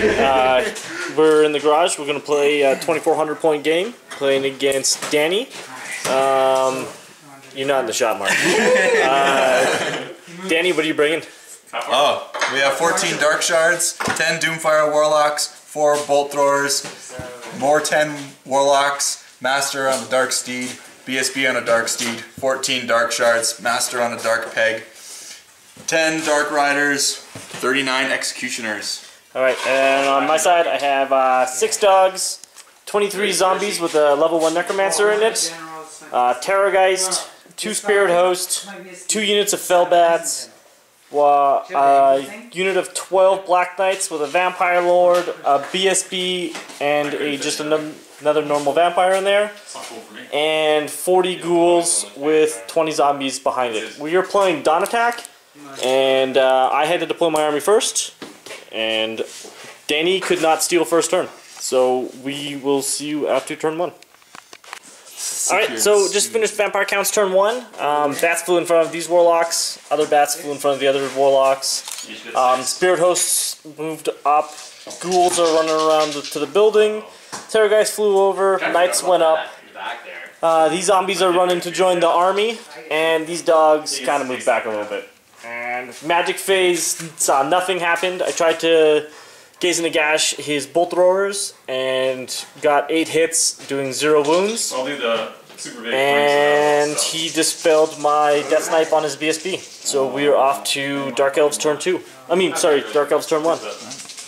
Alright, we're in the garage. We're going to play a 2,400 point game, playing against Danny. You're not in the shot, Mark. Danny, what are you bringing? Oh, we have 14 Dark Shards, 10 Doomfire Warlocks, 4 Bolt Throwers, more 10 Warlocks, Master on the Dark Steed, BSB on a Dark Steed, 14 Dark Shards, Master on a Dark Peg, 10 Dark Riders, 39 Executioners. Alright, and on my side I have 6 dogs, 23 zombies with a level 1 Necromancer in it, Terrorgeist, 2 Spirit Host, 2 units of Fellbats, a unit of 12 Black Knights with a Vampire Lord, a BSB, and just another normal Vampire in there, and 40 Ghouls with 20 zombies behind it. We are playing Dawn Attack, and I had to deploy my army first, and Danny could not steal first turn. So we will see you after turn 1. Alright, so just finished Vampire Counts turn 1. Bats flew in front of these Warlocks, other bats flew in front of the other Warlocks. Spirit Hosts moved up, Ghouls are running around to the building, Terrorgeist flew over, Knights went up. These zombies are running to join the army, and these dogs kind of moved back a little bit. And Magic Phase, saw nothing happened. I tried to Gaze in the Gash his Bolt Throwers and got 8 hits, doing 0 wounds. I'll do the super big and he dispelled my Death Snipe on his BSB. So we are off to Dark Elves turn 2. Dark Elves turn 1.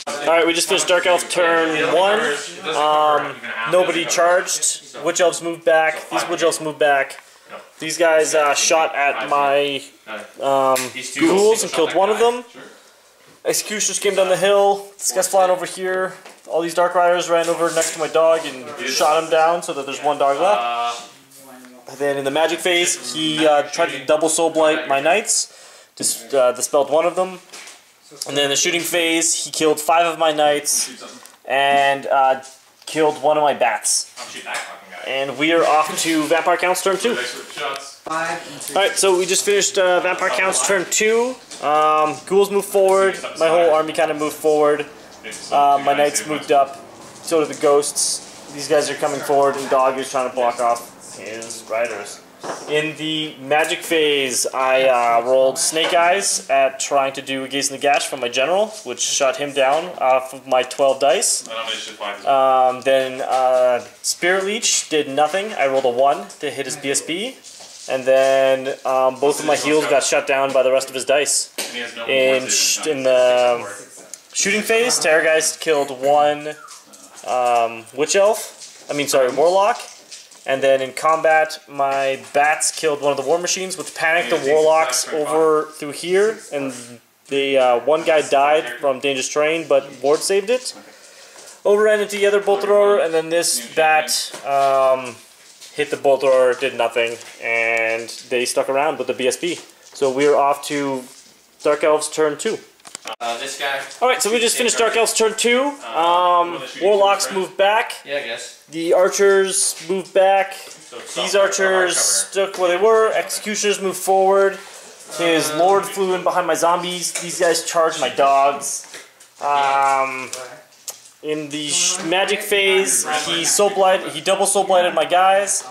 Alright, we just finished Dark Elves turn 1. Nobody charged. Witch Elves moved back. These Witch Elves moved back. These guys shot at my ghouls and killed one of them. Executioners came down the hill. This guy's flying over here. All these Dark Riders ran over next to my dog and shot him down so that there's one dog left. And then in the Magic Phase, he tried to double Soul Blight my Knights. Dispelled one of them. And then in the Shooting Phase, he killed 5 of my Knights and killed one of my Bats. And we are off to Vampire Counts turn 2. Alright, so we just finished Vampire Counts turn 2. Ghouls moved forward. My whole army kind of moved forward. My Knights moved up. So did the Ghosts. These guys are coming forward, and Dog is trying to block off his Riders. In the Magic Phase, I rolled Snake Eyes at trying to do a Gaze in the Gash from my General, which shot him down off of my 12 dice. Then Spirit Leech did nothing. I rolled a 1 to hit his BSB. And then both of my heals got shut down by the rest of his dice. In the Shooting Phase, Terrorgeist killed 1 Warlock. And then in combat, my Bats killed one of the War Machines, which panicked the Warlocks over through here. And the one guy died from dangerous terrain, but Ward saved it. Overran into the other Bolt Thrower, and then this Bat hit the Bolt Thrower, did nothing, and they stuck around with the BSB. So we're off to Dark Elves turn 2. This guy. Alright, so we just finished Dark Elves turn 2. Warlocks moved back. Yeah, I guess. The Archers moved back. These Archers stuck where they were. Executioners moved forward. His Lord flew in behind my zombies. These guys charged my dogs. In the Magic Phase, he double Soul Blighted my guys.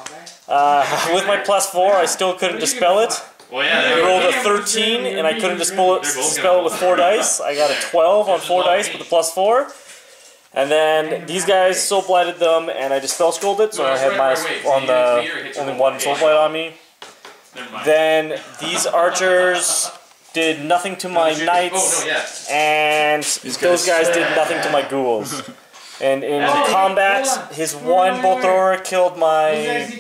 With my +4, I still couldn't dispel it. He rolled a 13, and I couldn't dispel it with 4 dice. I got a 12 on 4 dice with a +4. And then these guys Soul Blighted them, and I Dispel Scrolled it, so I had only 1 Soul Blight on me. Then these Archers did nothing to my Knights, and those guys did nothing to my Ghouls. And in combat, his 1 Bolt Thrower killed my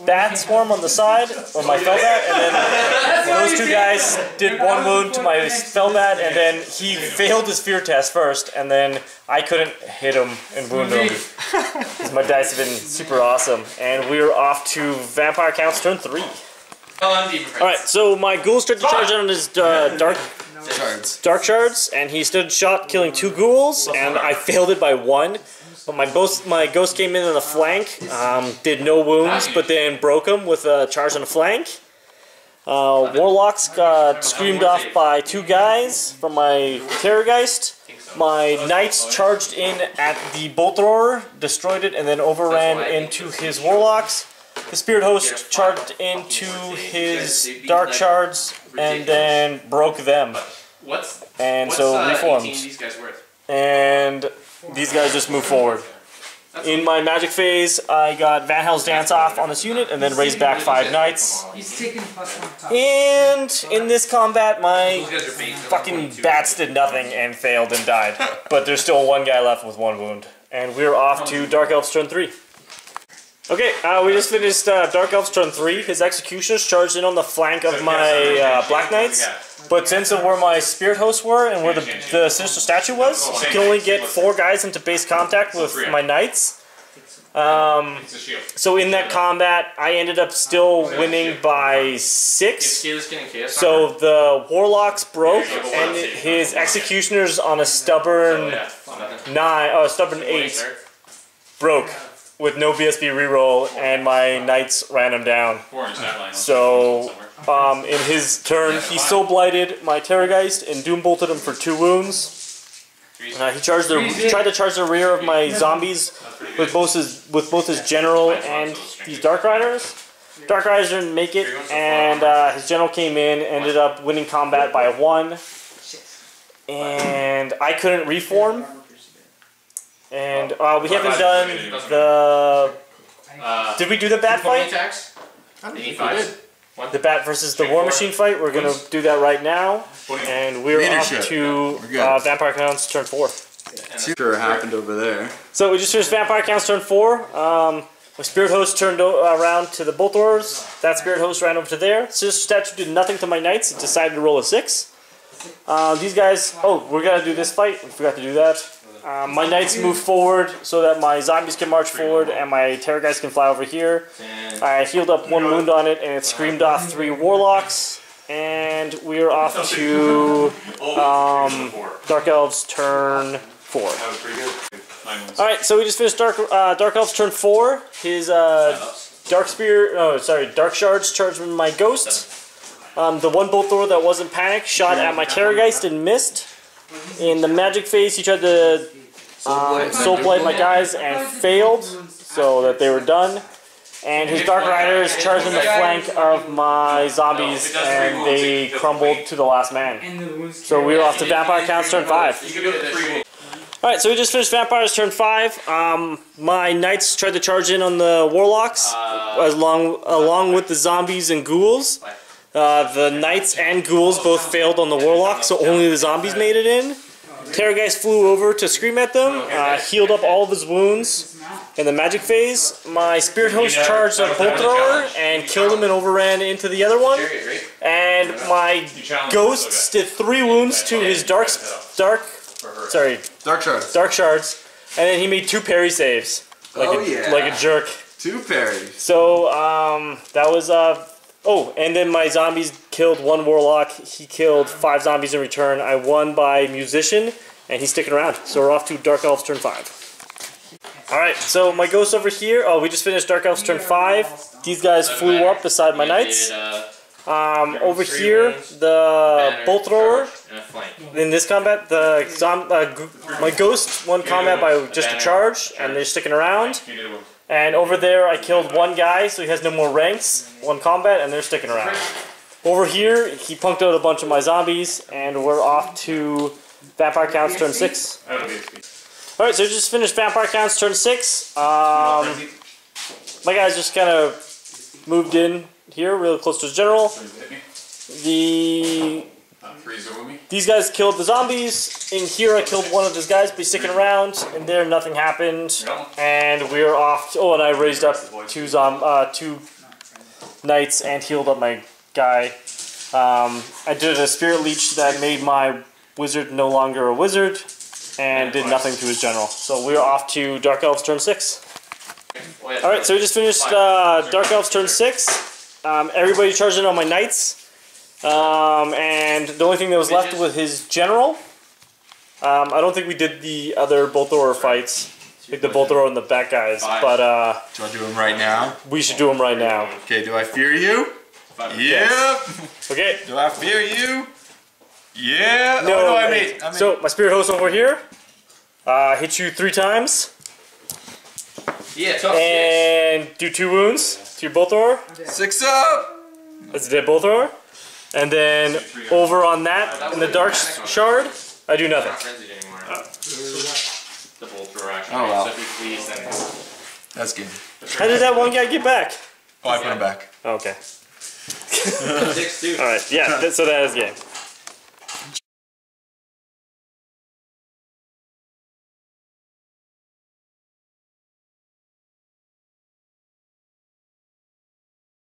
Bat Swarm on the side, or my Fellbat, and then those 2 guys did 1 wound to my Fellbat, and then he failed his Fear Test first, and then I couldn't hit him and wound him. Because my dice have been super awesome. And we're off to Vampire Counts turn 3. Alright, so my Ghoul started to charge on his Dark Shards, and he stood shot killing 2 Ghouls, and I failed it by 1. But my Ghost came in on the flank, did no wounds, but then broke him with a charge on the flank. Warlocks got screamed off by 2 guys from my Terrorgeist. My knights charged in at the bolt thrower, destroyed it, and then overran into his warlocks. The spirit host charged into his dark shards and then broke them. And so reformed. And these guys just moved forward. In my magic phase, I got Van Hell's Dance Off on this unit and then raised back 5 knights. And in this combat, my fucking bats did nothing and failed and died. But there's still one guy left with 1 wound. And we're off to Dark Elves turn 3. Okay, we just finished Dark Elves turn 3. His executioners charged in on the flank of my Black Knights. But since of where my spirit hosts were and where the sinister statue was, he can only get 4 guys into base contact with my knights. So in that combat, I ended up still winning by 6. So the warlocks broke, and his executioners on a stubborn 8 broke with no BSB reroll, and my knights ran him down. So in his turn, he soul blighted my Terrorgeist and doom bolted him for 2 wounds. He tried to charge the rear of my zombies with both his general and these Dark Riders. Dark Riders didn't make it, and his general came in, ended up winning combat by 1. And I couldn't reform. And we haven't done the... Did we do the bat fight? The bat versus the War Machine fight. We're going to do that right now. And we're off to Vampire Counts turn 4. Sure happened over there. So we just finished Vampire Counts turn 4. My Spirit Host turned around to the Bolt Throwers. That Spirit Host ran over to there. Sinister Statue did nothing to my Knights. It decided to roll a 6. These guys... Oh, we're going to do this fight. We forgot to do that. My Knights move forward so that my zombies can march forward and my Terrorgeist can fly over here. I healed up 1 wound on it and it screamed off 3 warlocks. And we're off to Dark Elves turn 4. Alright, so we just finished Dark Elves turn 4. His Dark Shards charged my Ghosts. The 1 Bolt Thrower that wasn't panicked shot at my Terrorgeist and missed. In the magic phase, he tried to soul blight my guys and failed, so that they were done. And his Dark Riders charged in the flank of my zombies, and they crumbled to the last man. So we were off to Vampire Counts turn 5. Alright, so we just finished Vampires turn 5. My Knights tried to charge in on the Warlocks, along with the zombies and ghouls. The Knights and Ghouls both failed on the Warlocks, so only the zombies made it in. Terrorgeist flew over to scream at them, healed up all of his wounds in the magic phase. My Spirit Host charged a Bolt Thrower and killed him and overran into the other one. And my Ghosts did 3 wounds to his Dark Shards. And then he made 2 parry saves, like a jerk. 2 parries. So that was oh, and then my zombies killed 1 warlock. He killed 5 zombies in return. I won by Musician, and he's sticking around. So we're off to Dark Elves turn 5. Alright, so my ghosts over here. Oh, we just finished Dark Elves turn 5. These guys flew up beside my Knights. Over here, the Bolt Thrower. In this combat, my Ghost won combat by just a charge, and they're sticking around. And over there, I killed 1 guy, so he has no more ranks, 1 combat, and they're sticking around. Over here, he punked out a bunch of my zombies, and we're off to Vampire Counts turn 6. Alright, so we just finished Vampire Counts turn 6. My guys just kind of moved in here, really close to his general. These guys killed the zombies. In here I killed 1 of his guys, but he's sticking around. In there nothing happened. And we're off to, and I raised up 2 Knights and healed up my guy. I did a Spirit Leech that made my wizard no longer a wizard and did nothing to his general. So we're off to Dark Elves turn 6. Alright, so we just finished Dark Elves turn 6. Everybody charged in on my Knights. And the only thing that was left was his general. I don't think we did the other Bolt Thrower fights, like the Bolt Thrower and the Bat guys, but do I do them right now? We should do them right now. Okay, do I fear you? Yep. Okay. Do I fear you? Yeah. No, oh, no, I made. So my spirit host over here hits you 3 times. Yeah, tough and do 2 wounds to your bolt thrower. 6 up. That's a dead bolt thrower. And then over on that in the dark shard, I do nothing. Not frenzied anymore. The bolt thrower actually. Oh, wow. So if you please, then. That's good. How did that one guy get back? Oh, I put him back. Okay. Six, dude. Alright, yeah, so that is game.